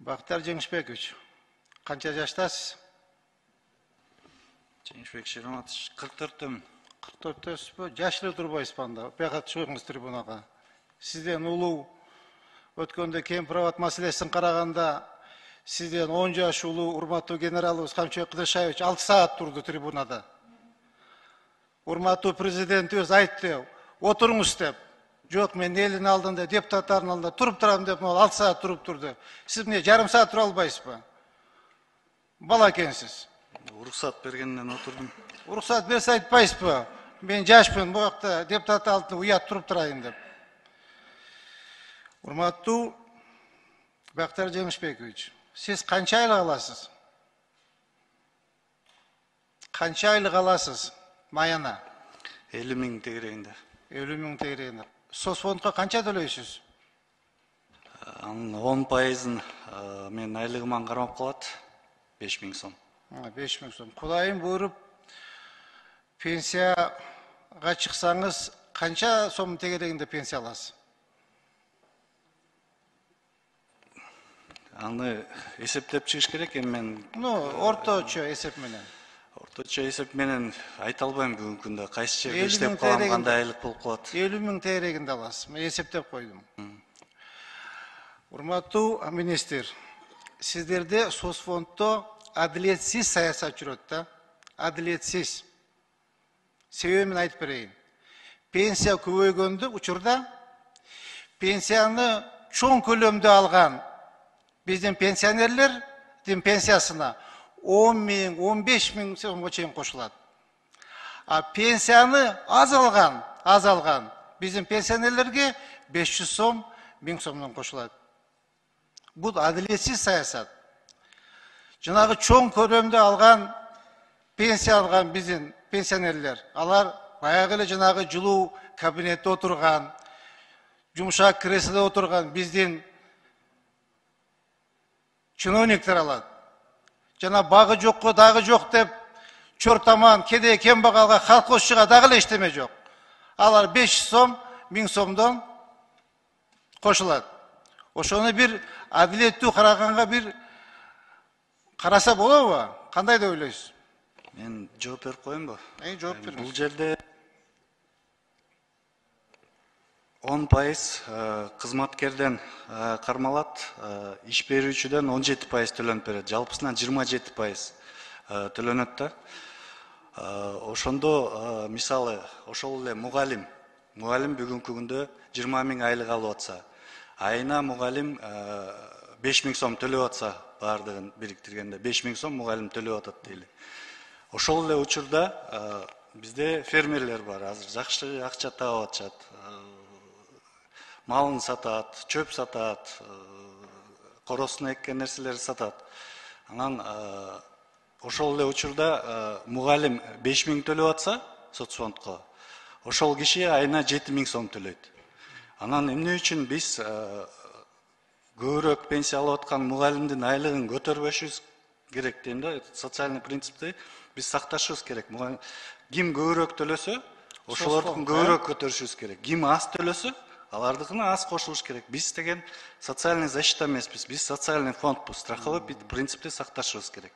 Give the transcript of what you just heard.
Бактар Жеңишбекович, канча жаштасыз? Жеңишбек Шериматович, 44-төмүн. 44-төсүзбү? Жаш эле турбайсызбы анда? Бияка чыгыңыз трибунага. Сизден улуу өткөндө Кемпироват маселесин караганда сизден 10 жаш улуу урматтуу генералыбыз Камчыбек Кыдыршаевич 6 саат турду трибунада. Урматтуу президентибиз айтты, отуруңуз деп. Жок, мен элдин алдында, депутаттардын алдында туруп турам деп, 6 саат туруп турду. Сиз эмне жарым саат тура албайсызбы? Бала экенсиз. Уруксат бергенден отурдум. Уруксат берсе айтпайсызбы? Мен жашпын, бу жакта депутат алдында уят туруп турайын деп. Урматтуу Бактар Жеңишбекович, сиз канча айлык аласыз? Канча айлык аласыз майына? 50 000 тегерегинде. 50 000 тегерегинде. Соцфондко канча төлөйсүз? Анын 10%-ын мен айлыгыман кармап калат. 5 000 сом. 5 000 сом. Кудайым буйруп пенсияга чыксаңыз, канча сом тегерегинде пенсия аласыз? Аны эсептеп чыгыш керек, мен орточо эсеп менен. Орточо эсеп менен айта албайм бүгүнкү күндө. Кайсы жерде иштеп калган кандай айлык болуп калат. 50 000 тегерегинде аласыз. Мен эсептеп койдум. Урматтуу министр, сиздерде соцфонддо адилетсиз саясат жүрөт да. Адилетсиз. Себебин айтып берейин. Пенсия көбөйгөндө учурда пенсияны чоң көлөмдө алган биздин пенсионерлердин пенсиясына 10 000, 15 000 сомго чейин кошулат. А пенсияны аз алган биздин пенсионерлерге 500 сом, 1000 сомдон кошулат. Бул адилетсиз саясат. Жанагы чоң көлөмдө алган пенсия алган биздин пенсионерлер, алар баягы эле жанагы жылуу кабинетте отурган, жумшак креслодо отурган биздин чиновниктер алат. Жана багы жокко дагы жок деп чортаман, кедей кембагалга, колхозчуга дагы эле иштеме жок. Алар 500 сом, 1000 сомдон кошулат. Ошону бир адилеттүү караганга бир караса болобу? Кандай деп ойлойсуз? Мен жооп берип коеюнбу? Жооп бериңиз. Бул жерде 10% кызматкерден кармалат, иш берүүчүдөн 17% төлөнүп берет. Жалпысынан 27% төлөнөт да. Ошондо мисалы ошол эле мугалим бүгүнкү күндө 20 000 айлык алып атса, айына мугалим 5 000 сом төлөп атса, баардыгын бириктиргенде 5 000 сом мугалим төлөп атат дейли. Ошол эле учурда бизде фермерлер бар, азыр жакшы акча таап атышат. Малын сатат, чөп сатат, коросун эккен нерселерди сатат. Анан ошол эле учурда мугалим 5 000 төлөп атса соцфондко, ошол киши айына 7 000 сом төлөйт. Анан эмне үчүн биз көбүрөөк пенсия алып аткан мугалимдин айлыгын көтөрбөшүбүз керек дейм да. Социальный принципти биз сакташыбыз керек. Ким көбүрөөк төлөсө, ошолордун көбүрөөк көтөрүшүбүз керек. Ким аз төлөсө, алардыкына аз кошулуш керек. Биз деген социальный защита эмеспиз, биз социальный фондбуз. Страховой принципти сакташыбыз керек.